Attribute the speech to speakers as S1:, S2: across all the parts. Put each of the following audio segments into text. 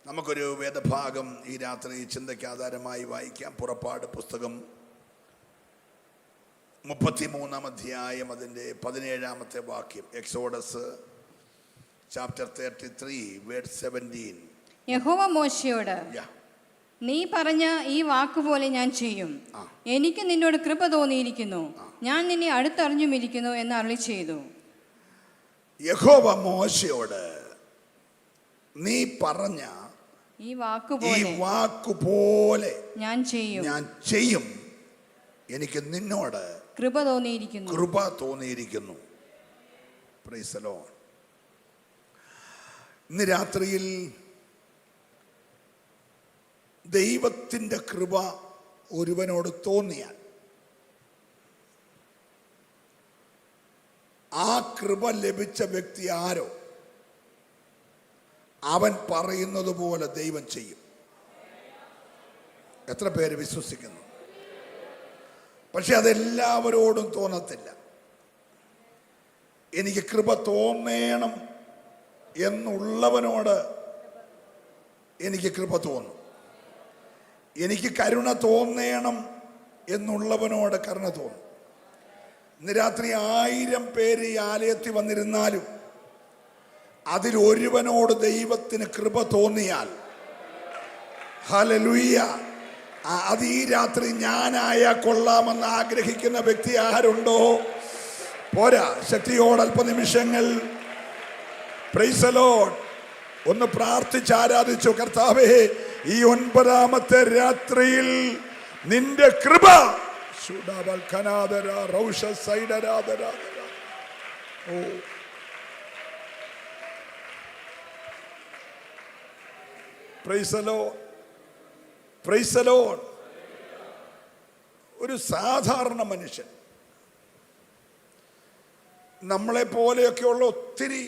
S1: നമുക്കൊരു വേദഭാഗം ഈ രാത്രി ചിന്തയ്ക്ക് ആധാരമായി വായിക്കാം. പുറപ്പാട് പുസ്തകം 33 അധ്യായം അതിൻ്റെ 17 വാക്യം. Exodus chapter 33 verse 17.
S2: യഹോവ മോശയോട്, നീ പറഞ്ഞ ഈ വാക്കുപോലെ ഞാൻ ചെയ്യും. എനിക്ക് നിന്നോട് കൃപ തോന്നിയിരിക്കുന്നു, ഞാൻ നിന്നെ അടുത്തറിഞ്ഞുമിരിക്കുന്നു എന്ന് അരുളി ചെയ്തു.
S1: യഹോവ മോശയോട്, നീ പറഞ്ഞ
S2: ഈ വാക്കുപോലെ ഞാൻ ചെയ്യും,
S1: എനിക്ക് നിന്നോട്
S2: കൃപ തോന്നിയിരിക്കുന്നു.
S1: Price the Lord. ഇന്ന് രാത്രിയിൽ ദൈവത്തിൻ്റെ കൃപ ഒരുവനോട് തോന്നിയാൽ ആ കൃപ ലഭിച്ച വ്യക്തി ആരോ അവൻ പറയുന്നത് പോലെ ദൈവം ചെയ്യും. എത്ര പേര് വിശ്വസിക്കുന്നു? പക്ഷെ അതെല്ലാവരോടും തോന്നത്തില്ല. എനിക്ക് കൃപ തോന്നണം എന്നുള്ളവനോട് എനിക്ക് കൃപ തോന്നും. എനിക്ക് കരുണ തോന്നണം എന്നുള്ളവനോട് കരുണ തോന്നും. ഇന്ന് രാത്രി 1000 പേര് ഈ ആലയത്തിൽ വന്നിരുന്നാലും അതിലൊരുവനോട് ദൈവത്തിന് കൃപ തോന്നിയാൽ, ഹല്ലേലൂയ, അത് ഈ രാത്രി ഞാനായ കൊള്ളാമെന്ന് ആഗ്രഹിക്കുന്ന വ്യക്തി ആരുണ്ടോ? പോരാ, ശക്തിയോട് അല്പനിമിഷങ്ങൾ പ്രൈസ് ദി ലോർഡ് ഒന്ന് പ്രാർത്ഥിച്ച് ആരാധിച്ചു. കർത്താവേ, ഈ 9ാമത്തെ രാത്രിയിൽ നിന്റെ കൃപ price the Lord, praise the Lord. ഒരു സാധാരണ മനുഷ്യൻ, നമ്മളെ പോലെയൊക്കെയുള്ള ഒത്തിരി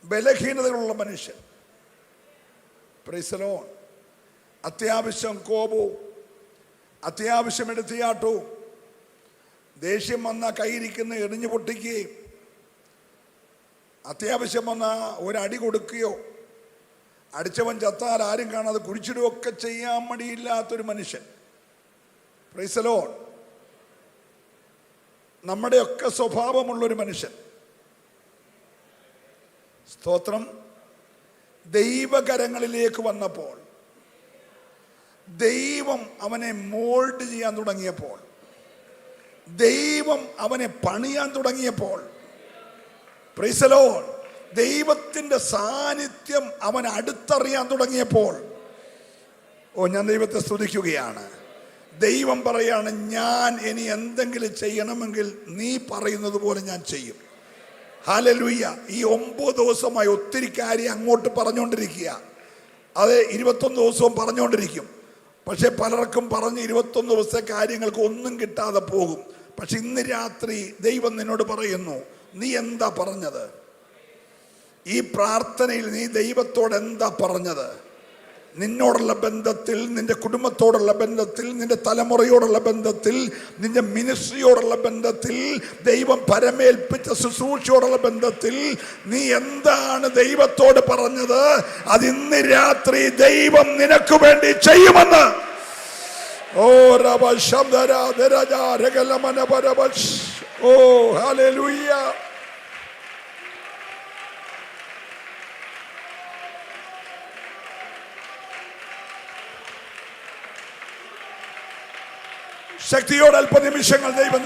S1: ബലഹീനതകളുള്ള മനുഷ്യൻ, പ്രൈസ് ദി ലോർഡ്, അത്യാവശ്യം കോപവും അത്യാവശ്യം എടുത്തിയാട്ടവും, ദേഷ്യം വന്ന കൈയിരിക്കുന്ന എറിഞ്ഞു പൊട്ടിക്കുകയും അത്യാവശ്യം വന്ന ഒരടി കൊടുക്കുകയോ അടിച്ചവൻ ചത്താൽ ആരും കാണാതെ കുഴിച്ചിടുകയൊക്കെ ചെയ്യാൻ മടിയില്ലാത്തൊരു മനുഷ്യൻ, പ്രൈസ് ദി ലോർഡ്. നമ്മുടെയൊക്കെ സ്വഭാവമുള്ളൊരു മനുഷ്യൻ. സ്തോത്രം. ദൈവകരങ്ങളിലേക്ക് വന്നപ്പോൾ, ദൈവം അവനെ മോൾഡ് ചെയ്യാൻ തുടങ്ങിയപ്പോൾ, ദൈവം അവനെ പണിയാൻ തുടങ്ങിയപ്പോൾ, പ്രൈസ് ദി ലോർഡ്, ദൈവത്തിൻ്റെ സാന്നിധ്യം അവൻ അടുത്തറിയാൻ തുടങ്ങിയപ്പോൾ, ഞാൻ ദൈവത്തെ സ്തുതിക്കുകയാണ്. ദൈവം പറയാണ്, ഞാൻ ഇനി എന്തെങ്കിലും ചെയ്യണമെങ്കിൽ നീ പറയുന്നത് പോലെ ഞാൻ ചെയ്യും. ഹല്ലേലൂയ. ഈ 9 ദിവസമായി ഒത്തിരി കാര്യം അങ്ങോട്ട് പറഞ്ഞുകൊണ്ടിരിക്കുക. അത് 21 ദിവസവും പറഞ്ഞുകൊണ്ടിരിക്കും. പക്ഷെ പലർക്കും പറഞ്ഞ് 21 ദിവസത്തെ കാര്യങ്ങൾക്ക് ഒന്നും കിട്ടാതെ പോകും. പക്ഷെ ഇന്ന് രാത്രി ദൈവം നിന്നോട് പറയുന്നു, നീ എന്താ പറഞ്ഞത്? ഈ പ്രാർത്ഥനയിൽ നീ ദൈവത്തോട് എന്താ പറഞ്ഞത്? നിന്നോടുള്ള ബന്ധത്തിൽ, നിന്റെ കുടുംബത്തോടുള്ള ബന്ധത്തിൽ, നിന്റെ തലമുറയോടുള്ള ബന്ധത്തിൽ, നിന്റെ മിനിസ്ട്രിയോടുള്ള ബന്ധത്തിൽ, ദൈവം പരമേൽപ്പിച്ച ശുശ്രൂഷയോടുള്ള ബന്ധത്തിൽ നീ എന്താണ് ദൈവത്തോട് പറഞ്ഞത്? അത് ഇന്ന് രാത്രി ദൈവം നിനക്ക് വേണ്ടി ചെയ്യുമെന്ന്. ഓ രബ ശബ്ദരാ ദരജാ രഗലമന പരബഷ്. ഓ ഹല്ലേലൂയ. ശക്തിയോടെ അല്പനിമിഷങ്ങൾ ദൈവജനം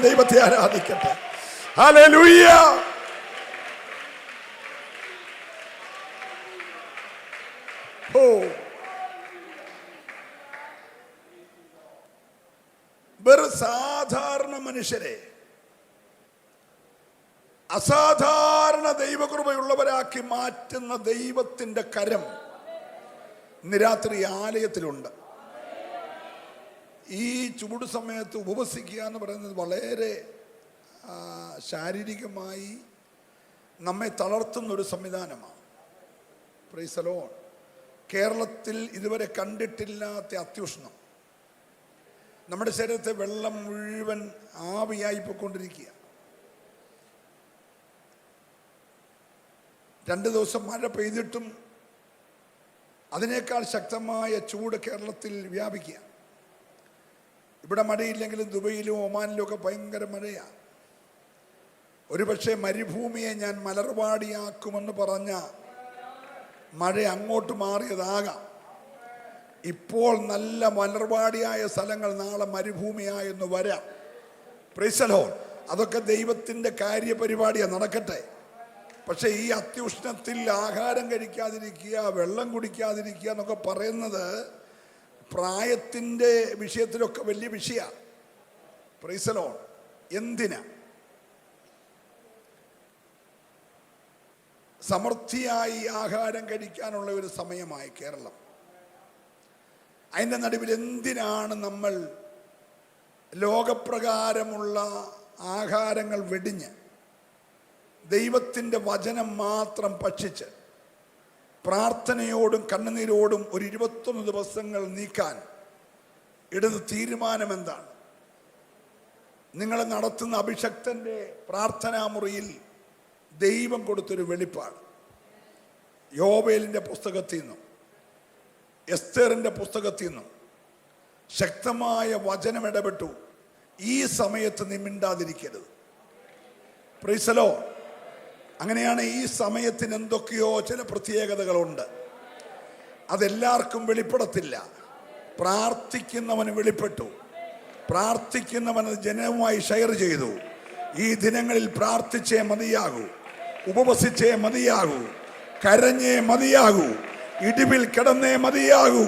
S1: ദൈവത്തെ ആരാധിക്കട്ടെ. ഹല്ലേലൂയ. ഓ, വെറും സാധാരണ മനുഷ്യരെ അസാധാരണ ദൈവകൃപയുള്ളവരാക്കി മാറ്റുന്ന ദൈവത്തിൻ്റെ കരം ഇന്ന് രാത്രി ആലയത്തിലുണ്ട്. ഈ ചൂട് സമയത്ത് ഉപവസിക്കുക എന്ന് പറയുന്നത് വളരെ ശാരീരികമായി നമ്മെ തളർത്തുന്നൊരു സംവിധാനമാണ്. Price the Lord. കേരളത്തിൽ ഇതുവരെ കണ്ടിട്ടില്ലാത്ത അത്യുഷ്ണം. നമ്മുടെ ശരീരത്തെ വെള്ളം മുഴുവൻ ആവിയായി പോയിക്കൊണ്ടിരിക്കുക. 2 ദിവസം മഴ പെയ്തിട്ടും അതിനേക്കാൾ ശക്തമായ ചൂട് കേരളത്തിൽ വ്യാപിക്കുക. ഇവിടെ മഴയില്ലെങ്കിലും ദുബൈയിലും ഒമാനിലും ഒക്കെ ഭയങ്കര മഴയാണ്. ഒരുപക്ഷെ മരുഭൂമിയെ ഞാൻ മലർവാടിയാക്കുമെന്ന് പറഞ്ഞ മഴ അങ്ങോട്ട് മാറിയതാകാം. ഇപ്പോൾ നല്ല മലർവാടിയായ സ്ഥലങ്ങൾ നാളെ മരുഭൂമിയായെന്ന് വരാം. Price the Lord. അതൊക്കെ ദൈവത്തിൻ്റെ കാര്യപരിപാടിയാണ്, നടക്കട്ടെ. പക്ഷേ ഈ അത്യുഷ്ണത്തിൽ ആഹാരം കഴിക്കാതിരിക്കുക, വെള്ളം കുടിക്കാതിരിക്കുക എന്നൊക്കെ പറയുന്നത് പ്രായത്തിൻ്റെ വിഷയത്തിലൊക്കെ വലിയ വിഷയമാണ്. Price the Lord. എന്തിനാ? സമൃദ്ധിയായി ആഹാരം കഴിക്കാനുള്ള ഒരു സമയമായി കേരളം. അതിൻ്റെ നടുവിൽ എന്തിനാണ് നമ്മൾ ലോകപ്രകാരമുള്ള ആഹാരങ്ങൾ വെടിഞ്ഞ് ദൈവത്തിൻ്റെ വചനം മാത്രം ഭക്ഷിച്ച് പ്രാർത്ഥനയോടും കണ്ണുനീരോടും ഒരു 21 ദിവസങ്ങൾ നീക്കാൻ ഇടുന്ന തീരുമാനം എന്താണ്? നിങ്ങൾ നടത്തുന്ന അഭിഷക്തൻ്റെ പ്രാർത്ഥനാ മുറിയിൽ ദൈവം കൊടുത്തൊരു വെളിപ്പാട്. യോവേലിൻ്റെ പുസ്തകത്തിൽ നിന്നും എസ്തേറിൻ്റെ പുസ്തകത്തിൽ നിന്നും ശക്തമായ വചനം ഇടപെട്ടു. ഈ സമയത്ത് നീ മിണ്ടാതിരിക്കരുത്. Price the Lord. അങ്ങനെയാണ് ഈ സമയത്തിന് എന്തൊക്കെയോ ചില പ്രത്യേകതകളുണ്ട്. അതെല്ലാവർക്കും വെളിപ്പെടത്തില്ല. പ്രാർത്ഥിക്കുന്നവന് വെളിപ്പെട്ടു. പ്രാർത്ഥിക്കുന്നവൻ അത് ജനവുമായി ഷെയർ ചെയ്തു. ഈ ദിനങ്ങളിൽ പ്രാർത്ഥിച്ചേ മതിയാകൂ, ഉപവസിച്ചേ മതിയാകൂ, കരഞ്ഞേ മതിയാകൂ, ഇടിവിൽ കിടന്നേ മതിയാകൂ,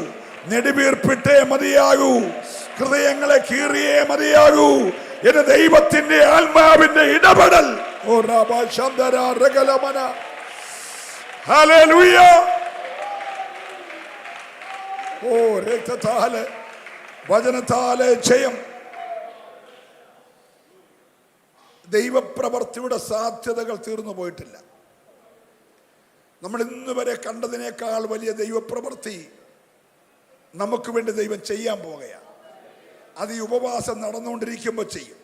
S1: നെടുവീർപ്പിട്ടേ മതിയാകൂ, ഹൃദയങ്ങളെ കീറിയേ മതിയാകൂ. എന്റെ ദൈവത്തിന്റെ ആത്മാവിന്റെ ഇടപെടൽ. ഓ റബ ശബ്ദര രഗലമന. ഹല്ലേലൂയ. ഓ രക്തത്താലെ വചനത്താലെ ജയം. ദൈവപ്രവർത്തിയുടെ സാധ്യതകൾ തീർന്നു പോയിട്ടില്ല. നമ്മൾ ഇന്ന് വരെ കണ്ടതിനേക്കാൾ വലിയ ദൈവപ്രവൃത്തി നമുക്ക് വേണ്ടി ദൈവം ചെയ്യാൻ പോകുകയാണ്. അത് ഈ ഉപവാസം നടന്നുകൊണ്ടിരിക്കുമ്പോൾ ചെയ്യും,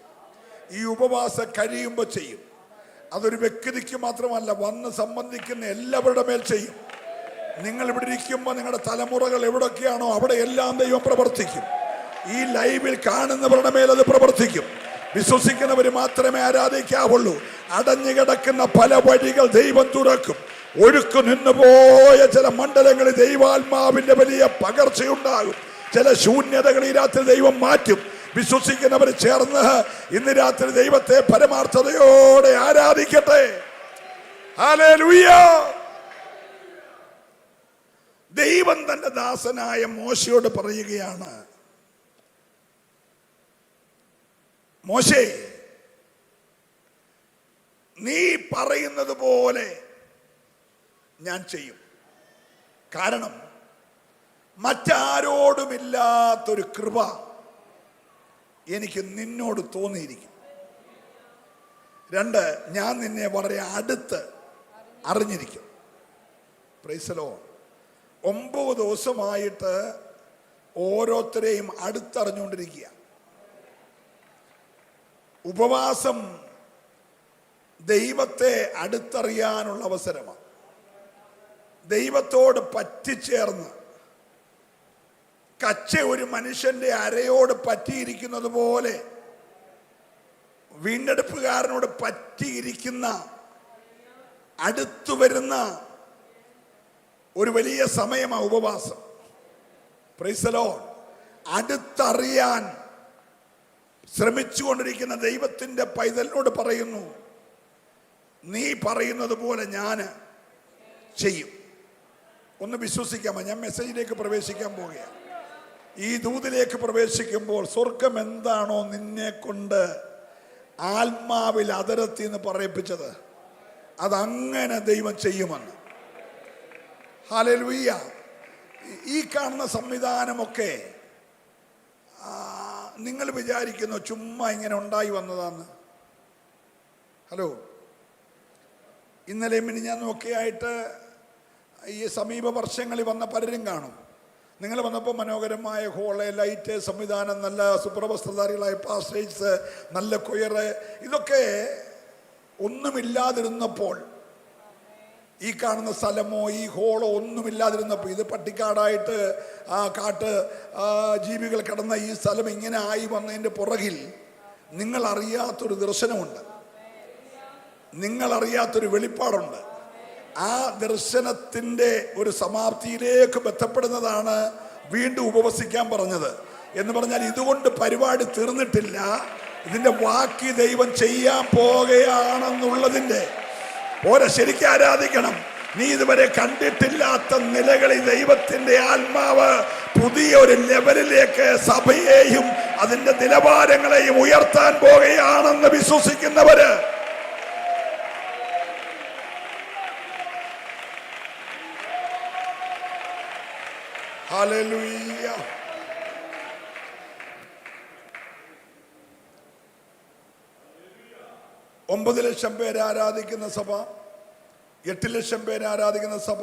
S1: ഈ ഉപവാസം കഴിയുമ്പോൾ ചെയ്യും. അതൊരു വ്യക്തിക്ക് മാത്രമല്ല, വന്ന് സംബന്ധിക്കുന്ന എല്ലാവരുടെ മേൽ ചെയ്യും. നിങ്ങൾ ഇവിടെ ഇരിക്കുമ്പോൾ നിങ്ങളുടെ തലമുറകൾ എവിടെയൊക്കെയാണോ അവിടെ എല്ലാം ദൈവം പ്രവർത്തിക്കും. ഈ ലൈവിൽ കാണുന്നവരുടെ മേൽ അത് പ്രവർത്തിക്കും. വിശ്വസിക്കുന്നവർ മാത്രമേ ആരാധിക്കാവുള്ളൂ. അടഞ്ഞു കിടക്കുന്ന പല വഴികൾ ദൈവം തുറക്കും. ഒഴുക്ക് നിന്നുപോയ ചില മണ്ഡലങ്ങളിൽ ദൈവാത്മാവിന്റെ വലിയ പകർച്ചയുണ്ടാകും. ചില ശൂന്യതകൾ ഈ രാത്രി ദൈവം മാറ്റും. വിശ്വസിക്കുന്നവർ ചേർന്ന് ഇന്ന് രാത്രി ദൈവത്തെ പരമാർത്ഥതയോടെ ആരാധിക്കട്ടെ. ഹല്ലേലൂയ. ദൈവം തന്റെ ദാസനായ മോശയോട് പറയുകയാണ്, മോശേ, നീ പറയുന്നത് പോലെ ഞാൻ ചെയ്യും. കാരണം മറ്റാരോടുമില്ലാത്തൊരു കൃപ എനിക്ക് നിന്നോട് തോന്നിയിരിക്കും. 2, ഞാൻ നിന്നെ വളരെ അടുത്ത് അറിഞ്ഞിരിക്കും. Price the Lord. 9 ദിവസമായിട്ട് ഓരോരുത്തരെയും അടുത്തറിഞ്ഞുകൊണ്ടിരിക്കുക. ഉപവാസം ദൈവത്തെ അടുത്തറിയാനുള്ള അവസരമാണ്. ദൈവത്തോട് പറ്റിച്ചേർന്ന് കച്ച ഒരു മനുഷ്യന്റെ അരയോട് പറ്റിയിരിക്കുന്നത് പോലെ വീണ്ടെടുപ്പുകാരനോട് പറ്റിയിരിക്കുന്ന, അടുത്തു വരുന്ന ഒരു വലിയ സമയമാണ് ഉപവാസം. Praise the Lord. അടുത്തറിയാൻ ശ്രമിച്ചുകൊണ്ടിരിക്കുന്ന ദൈവത്തിന്റെ പൈതലിനോട് പറയുന്നു, നീ പറയുന്നത് പോലെ ഞാൻ ചെയ്യും. ഒന്ന് വിശ്വസിക്കാമോ? ഞാൻ മെസ്സേജിലേക്ക് പ്രവേശിക്കാൻ പോവുകയാണ്. ഈ ദൂതിലേക്ക് പ്രവേശിക്കുമ്പോൾ സ്വർഗം എന്താണോ നിന്നെ കൊണ്ട് ആത്മാവിൽ അതരത്തി എന്ന് പറയിപ്പിച്ചത്, അതങ്ങനെ ദൈവം ചെയ്യുമെന്ന്. ഹല്ലേലൂയ. ഈ കാണുന്ന സംവിധാനമൊക്കെ നിങ്ങൾ വിചാരിക്കുന്നു ചുമ്മാ ഇങ്ങനെ ഉണ്ടായി വന്നതാന്ന്. ഹലോ, ഇന്നലെ മിനിഞ്ഞാന്നൊക്കെ ആയിട്ട് ഈ സമീപ വർഷങ്ങളിൽ വന്ന പലരും കാണും. നിങ്ങൾ വന്നപ്പോൾ മനോഹരമായ ഹോള്, ലൈറ്റ്, സംവിധാനം, നല്ല സുപ്രവസ്ത്രധാരികളായ പാസ്റ്റേഴ്സ്, നല്ല കൊയറ്, ഇതൊക്കെ ഒന്നുമില്ലാതിരുന്നപ്പോൾ ഈ കാണുന്ന സ്ഥലമോ ഈ ഹോളോ ഒന്നുമില്ലാതിരുന്നപ്പോൾ, ഇത് പട്ടിക്കാടായിട്ട് കാട്ട് ജീവികൾ കിടന്ന ഈ സ്ഥലം ഇങ്ങനെ ആയി വന്നതിൻ്റെ പുറകിൽ നിങ്ങൾ അറിയാത്തൊരു ദർശനമുണ്ട്, നിങ്ങളറിയാത്തൊരു വെളിപ്പാടുണ്ട്. ആ ദർശനത്തിൻ്റെ ഒരു സമാപ്തിയിലേക്ക് ബന്ധപ്പെടുന്നതാണ് വീണ്ടും ഉപവസിക്കാൻ പറഞ്ഞത്. എന്ന് പറഞ്ഞാൽ ഇതുകൊണ്ട് പരിപാടി തീർന്നിട്ടില്ല, ഇതിൻ്റെ ബാക്കി ദൈവം ചെയ്യാൻ പോകുകയാണെന്നുള്ളതിൻ്റെ ഓരോ ശരിക്കും ആരാധിക്കണം. നീ ഇതുവരെ കണ്ടിട്ടില്ലാത്ത നിലകളിൽ ദൈവത്തിൻ്റെ ആത്മാവ് പുതിയ ഒരു ലെവലിലേക്ക് സഭയെയും അതിൻ്റെ നിലവാരങ്ങളെയും ഉയർത്താൻ പോകുകയാണെന്ന് വിശ്വസിക്കുന്നവര് ഹല്ലേലൂയ. 9 ലക്ഷം പേരെ ആരാധിക്കുന്ന സഭ, 8 ലക്ഷം പേരെ ആരാധിക്കുന്ന സഭ,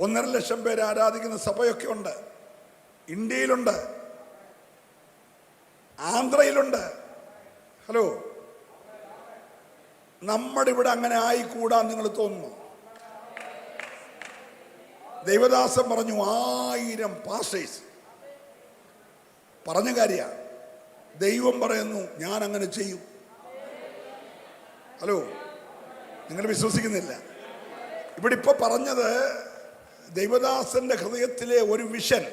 S1: 1.5 ലക്ഷം പേരെ ആരാധിക്കുന്ന സഭയൊക്കെ ഉണ്ട്. ഇന്ത്യയിലുണ്ട്, ആന്ധ്രയിലുണ്ട്. ഹലോ, നമ്മുടെ ഇവിടെ അങ്ങനെ ആയിക്കൂടാൻ നിങ്ങൾ തോന്നുന്നു? ദൈവദാസൻ പറഞ്ഞു 1000 പാസ്റ്റേഴ്സ് പറഞ്ഞ കാര്യ. ദൈവം പറയുന്നു ഞാൻ അങ്ങനെ ചെയ്യും. ഹലോ, നിങ്ങൾ വിശ്വസിക്കുന്നില്ല? ഇവിടെ ഇപ്പൊ പറഞ്ഞത് ദൈവദാസന്റെ ഹൃദയത്തിലെ ഒരു വിഷൻ.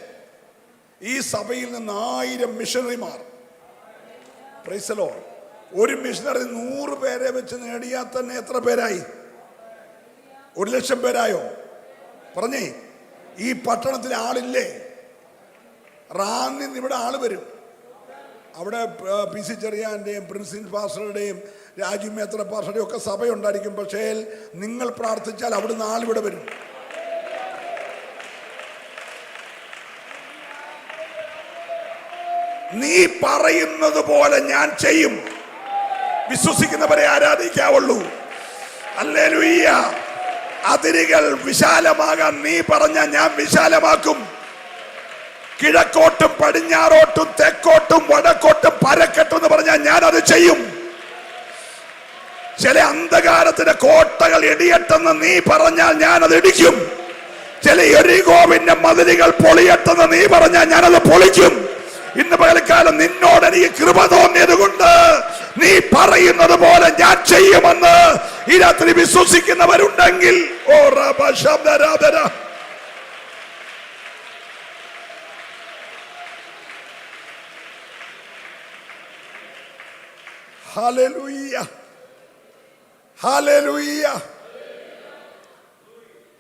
S1: ഈ സഭയിൽ നിന്ന് 1000 മിഷണറിമാർ, പ്രൈസ് ദി ലോർഡ്. ഒരു മിഷണറി 100 പേരെ വെച്ച് നേടിയാൽ തന്നെ എത്ര പേരായി? 1 ലക്ഷം പേരായോ? പറഞ്ഞേ, ഈ പട്ടണത്തിൽ ആളില്ലേ? റാന്നിൽ ഇവിടെ ആള് വരും. അവിടെ PC ചെറിയാൻ്റെയും പ്രിൻസിൻ പാസ്റ്ററുടെയും രാജു മേത്ര പാസ്റ്ററുടെയും ഒക്കെ സഭയുണ്ടായിരിക്കും. പക്ഷേ നിങ്ങൾ പ്രാർത്ഥിച്ചാൽ അവിടുന്ന് ആളിവിടെ വരും. നീ പറയുന്നത് പോലെ ഞാൻ ചെയ്യും. വിശ്വസിക്കുന്നവരെ ആരാധിക്കാവുള്ളൂ. ഹല്ലേലൂയ. അതിരുകൾ വിശാലമാകാൻ നീ പറഞ്ഞ ഞാൻ വിശാലമാക്കും. കിഴക്കോട്ടും പടിഞ്ഞാറോട്ടും തെക്കോട്ടും വടക്കോട്ടും പരക്കട്ടും എന്ന് പറഞ്ഞാൽ ഞാൻ അത് ചെയ്യും. ചില അന്ധകാരത്തിന്റെ കോട്ടകൾ ഇടിയട്ടെന്ന് നീ പറഞ്ഞാൽ ഞാൻ അത് ഇടിക്കും. ചില യെരിഹോവിന്റെ മതിലുകൾ പൊളിയട്ടെന്ന് നീ പറഞ്ഞാൽ ഞാനത് പൊളിക്കും. ഇന്ന് പകൽക്കാലം നിന്നോട് എനിക്ക് കൃപ തോന്നിയത് കൊണ്ട് നീ പറയുന്നത് പോലെ ഞാൻ ചെയ്യുമെന്ന് ഈ രാത്രി വിശ്വസിക്കുന്നവരുണ്ടെങ്കിൽ ഓ റബ ശബ്ദരാധന. ഹല്ലേലൂയ, ഹല്ലേലൂയ.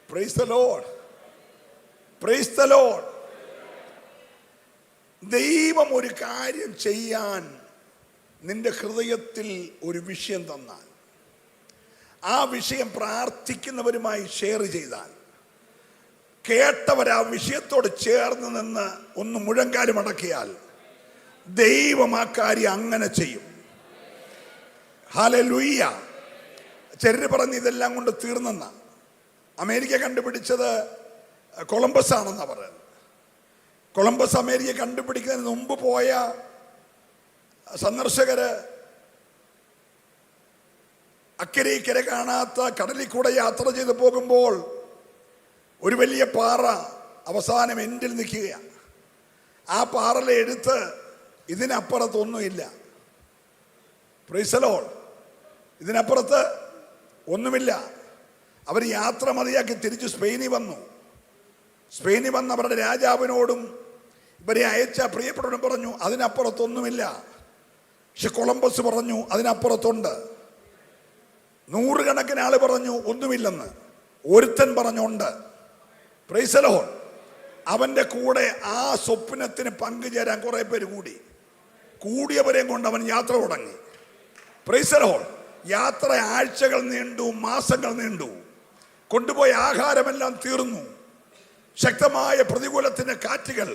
S1: Praise the Lord, praise the Lord. ദൈവം ഒരു കാര്യം ചെയ്യാൻ നിന്റെ ഹൃദയത്തിൽ ഒരു വിഷയം തന്നാൽ, ആ വിഷയം പ്രാർത്ഥിക്കുന്നവരുമായി ഷെയർ ചെയ്താൽ, കേട്ടവർ ആ വിഷയത്തോട് ചേർന്ന് നിന്ന് ഒന്ന് മുഴങ്കാലും അടക്കിയാൽ ദൈവം ആ കാര്യം അങ്ങനെ ചെയ്യും. ഹല്ലേലൂയ. ചിലര് പറഞ്ഞ് ഇതെല്ലാം കൊണ്ട് തീർന്നെന്ന. അമേരിക്ക കണ്ടുപിടിച്ചത് കൊളംബസ് ആണെന്നാണ് പറയുന്നത്. കൊളംബസ് അമേരിക്ക കണ്ടുപിടിക്കുന്നതിന് മുമ്പ് പോയ സന്ദർശകര് അക്കരെ ഇക്കരെ കാണാത്ത കടലിൽ കൂടെ യാത്ര ചെയ്ത് പോകുമ്പോൾ ഒരു വലിയ പാറ അവസാനം എൻഡിൽ നിൽക്കുകയാണ്. ആ പാറലെ എടുത്ത് ഇതിനപ്പുറത്തൊന്നുമില്ല. Praise the Lord. ഇതിനപ്പുറത്ത് ഒന്നുമില്ല. അവർ യാത്ര മതിയാക്കി തിരിച്ച് സ്പെയിനിൽ വന്നു. സ്പെയിനിൽ വന്ന് അവരുടെ രാജാവിനോടും ഇവരെ അയച്ച പ്രിയപ്പെട്ടവരും പറഞ്ഞു അതിനപ്പുറത്തൊന്നുമില്ല. പക്ഷെ കൊളംബസ് പറഞ്ഞു അതിനപ്പുറത്തുണ്ട്. 100 കണക്കിന് ആള് പറഞ്ഞു ഒന്നുമില്ലെന്ന്. ഒരുത്തൻ പറഞ്ഞുണ്ട്. Price the Lord. അവന്റെ കൂടെ ആ സ്വപ്നത്തിന് പങ്കുചേരാൻ കുറെ പേര് കൂടിയവരെയും കൊണ്ട് അവൻ യാത്ര തുടങ്ങി. Price the Lord. യാത്ര ആഴ്ചകൾ നീണ്ടു, മാസങ്ങൾ നീണ്ടു. കൊണ്ടുപോയ ആഹാരമെല്ലാം തീർന്നു. ശക്തമായ പ്രതികൂലത്തിന്റെ കാറ്റുകൾ.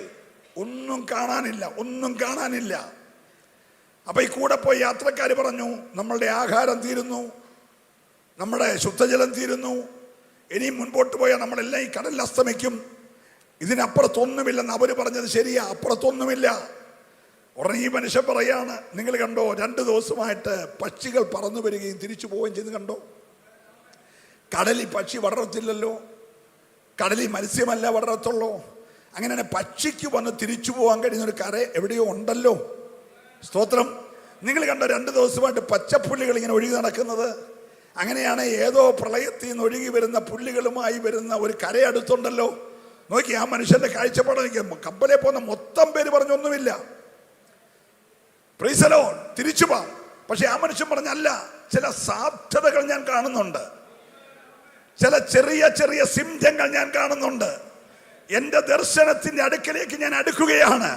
S1: ഒന്നും കാണാനില്ല. അപ്പൊ ഈ കൂടെ പോയി യാത്രക്കാർ പറഞ്ഞു നമ്മളുടെ ആഹാരം തീരുന്നു, നമ്മുടെ ശുദ്ധജലം തീരുന്നു, ഇനി മുൻപോട്ട് പോയാൽ നമ്മളെല്ലാം ഈ കടലിൽ അസ്തമിക്കും, ഇതിനപ്പുറത്തൊന്നുമില്ലെന്ന് അവര് പറഞ്ഞത് ശരിയാ, അപ്പുറത്തൊന്നുമില്ല. ഉടനെ ഈ മനുഷ്യൻ പറയാണ്, നിങ്ങൾ കണ്ടോ 2 ദിവസമായിട്ട് പക്ഷികൾ പറന്നു വരികയും തിരിച്ചു പോവുകയും ചെയ്ത് കണ്ടോ? കടലിൽ പക്ഷി വളരത്തില്ലല്ലോ, കടലിൽ മത്സ്യമല്ല വളരത്തുള്ളൂ. അങ്ങനെ പക്ഷിക്ക് വന്ന് തിരിച്ചു പോകാൻ കഴിയുന്ന ഒരു കര എവിടെയോ ഉണ്ടല്ലോ. സ്തോത്രം. നിങ്ങൾ കണ്ട 2 ദിവസമായിട്ട് പച്ചപ്പുല്ലുകൾ ഇങ്ങനെ ഒഴുകി നടക്കുന്നത്. അങ്ങനെയാണ് ഏതോ പ്രളയത്തിൽ നിന്ന് ഒഴുകി വരുന്ന പുല്ലുകളുമായി വരുന്ന ഒരു കരയടുത്തുണ്ടല്ലോ. നോക്കി, ആ മനുഷ്യന്റെ കാഴ്ചപ്പാട് നോക്കി. കപ്പലിൽ പോകുന്ന മൊത്തം പേര് പറഞ്ഞൊന്നുമില്ല, പ്രൈസ് ദി ലോർഡ്, തിരിച്ചു പോവാം. പക്ഷെ ആ മനുഷ്യൻ പറഞ്ഞല്ല, ചില സാധ്യതകൾ ഞാൻ കാണുന്നുണ്ട്, ചില ചെറിയ ചെറിയ സിംഹങ്ങൾ ഞാൻ കാണുന്നുണ്ട്. എന്റെ ദർശനത്തിന്റെ അടുക്കലേക്ക് ഞാൻ അടുക്കുകയാണ്.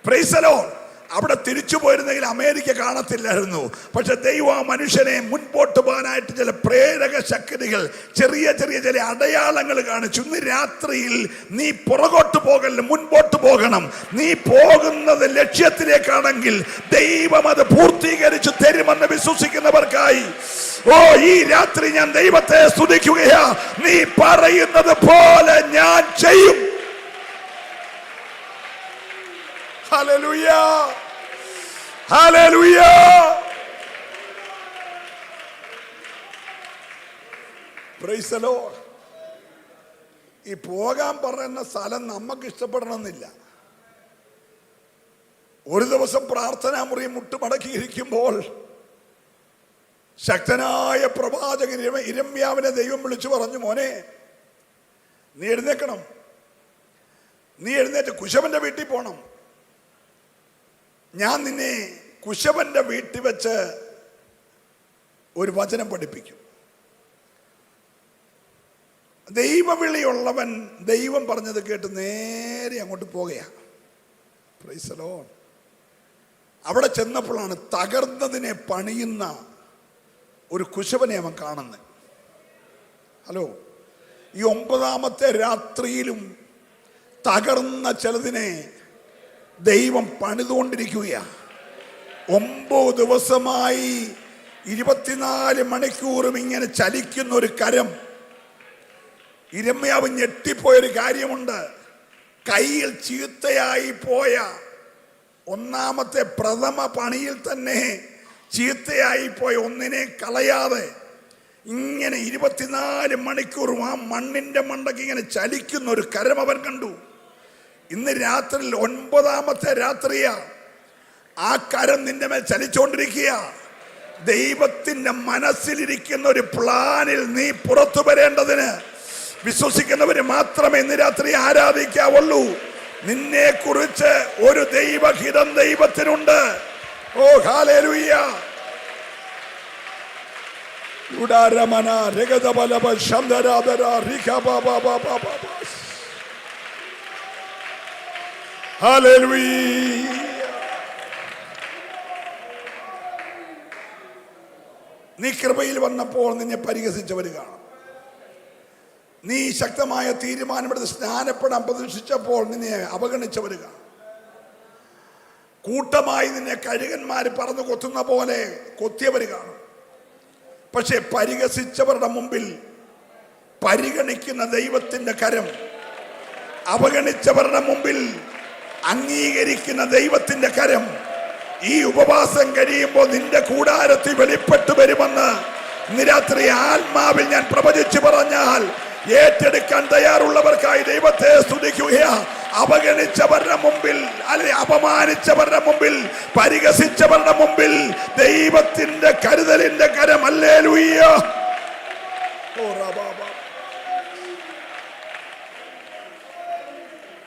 S1: Price the Lord. അവിടെ തിരിച്ചു പോയിരുന്നെങ്കിൽ അമേരിക്ക കാണത്തില്ലായിരുന്നു. പക്ഷെ ദൈവം ആ മനുഷ്യനെ മുൻപോട്ട് പോകാനായിട്ട് ചില പ്രേരക ശക്തികൾ, ചെറിയ ചെറിയ ചില അടയാളങ്ങൾ കാണിച്ചു. ഇന്ന് രാത്രിയിൽ നീ പുറകോട്ട് പോകല്ല, മുൻപോട്ട് പോകണം. നീ പോകുന്നത് ലക്ഷ്യത്തിലേക്കാണെങ്കിൽ ദൈവം അത് പൂർത്തീകരിച്ചു തരുമെന്ന് വിശ്വസിക്കുന്നവർക്കായി ഈ രാത്രി ഞാൻ ദൈവത്തെ സ്തുതിക്കുകയാ. നീ പറയുന്നത് പോലെ ഞാൻ ചെയ്യും. ഹല്ലേലൂയ, ഹല്ലേലൂയ. Praise the Lord. ഈ പോകാൻ പറയുന്ന സ്ഥലം നമുക്ക് ഇഷ്ടപ്പെടണമെന്നില്ല. ഒരു ദിവസം പ്രാർത്ഥനാ മുറി മുട്ടുമടക്കിയിരിക്കുമ്പോൾ ശക്തനായ പ്രവാചകൻ ഇരമ്യാവിനെ ദൈവം വിളിച്ചു പറഞ്ഞു, മോനെ നീ എഴുന്നേക്കണം, നീ എഴുന്നേറ്റ് കുശവന്റെ വീട്ടിൽ പോണം. ഞാൻ നിന്നെ കുശവന്റെ വീട്ടിൽ വെച്ച് ഒരു വചനം പഠിപ്പിക്കും. ദൈവവിളിയുള്ളവൻ ദൈവം പറഞ്ഞത് കേട്ട് നേരെ അങ്ങോട്ട് പോകുകയാണ്. Price the Lord. അവിടെ ചെന്നപ്പോഴാണ് തകർന്നതിനെ പണിയുന്ന ഒരു കുശവനെ അവൻ കാണുന്നത്. ഹലോ, ഈ 9ാമത്തെ രാത്രിയിലും തകർന്ന ചിലതിനെ ദൈവം പണിതുകൊണ്ടിരിക്കുകയാണ്. 9 ദിവസമായി 24 മണിക്കൂറും ഇങ്ങനെ ചലിക്കുന്ന ഒരു കരം. ഇരമ്യാവ് ഞെട്ടിപ്പോയൊരു കാര്യമുണ്ട്. കയ്യിൽ ചീത്തയായി പോയ 1ാമത്തെ പ്രഥമ പണിയിൽ തന്നെ ചീത്തയായി പോയ ഒന്നിനെ കളയാതെ ഇങ്ങനെ 24 മണിക്കൂറും ആ മണ്ണിന്റെ മണ്ടയ്ക്ക് ഇങ്ങനെ ചലിക്കുന്ന ഒരു കരം അവൻ കണ്ടു. ഇന്ന് രാത്രി 9ാമത്തെ രാത്രിയാ. ആ കരം നിന്റെ മേൽ ചലിച്ചുകൊണ്ടിരിക്കുക. ദൈവത്തിന്റെ മനസ്സിലിരിക്കുന്ന ഒരു പ്ലാനിൽ നീ പുറത്തു വരേണ്ടതിന് വിശ്വസിക്കുന്നവര് മാത്രമേ ഇന്ന് രാത്രി ആരാധിക്കാവുള്ളൂ. നിന്നെ കുറിച്ച് ഒരു ദൈവഹിതം ദൈവത്തിനുണ്ട്. ഓ ഹല്ലേലൂയ. ഉദാരമന രഗദബലബ ശംദരാദര റിഖബബബബബ. ഹല്ലേലൂയ. നീ കൃപയിൽ വന്നപ്പോൾ നിന്നെ പരിഹസിച്ചവർ കാണും. നീ ശക്തമായ തീരുമാനമെടുത്ത് സ്നാനപ്പെടാൻ പ്രതീക്ഷിച്ചപ്പോൾ നിന്നെ അവഗണിച്ചവർ കാണും. കൂട്ടമായി നിന്നെ കഴുകന്മാര് പറന്ന് കൊത്തുന്ന പോലെ കൊത്തിയവർ കാണും. പക്ഷെ പരിഹസിച്ചവരുടെ മുമ്പിൽ പരിഗണിക്കുന്ന ദൈവത്തിന്റെ കരം, അവഗണിച്ചവരുടെ മുമ്പിൽ അംഗീകരിക്കുന്ന ദൈവത്തിന്റെ കരം ഈ ഉപവാസം കഴിയുമ്പോൾ നിന്റെ കൂടാരത്തിൽ വെളിപ്പെട്ടു വരുമെന്ന് ഇന്ന് രാത്രി ആത്മാവിൽ ഞാൻ പ്രവചിച്ചു പറഞ്ഞാൽ ഏറ്റെടുക്കാൻ തയ്യാറുള്ളവർക്കായി ദൈവത്തെ സ്തുതിക്കുകയാണ്. അവഗണിച്ചവരുടെ മുമ്പിൽ, അല്ലെ അപമാനിച്ചവരുടെ മുമ്പിൽ, പരിഹസിച്ചവരുടെ മുമ്പിൽ ദൈവത്തിന്റെ കരുതലിന്റെ കരം. Hallelujah.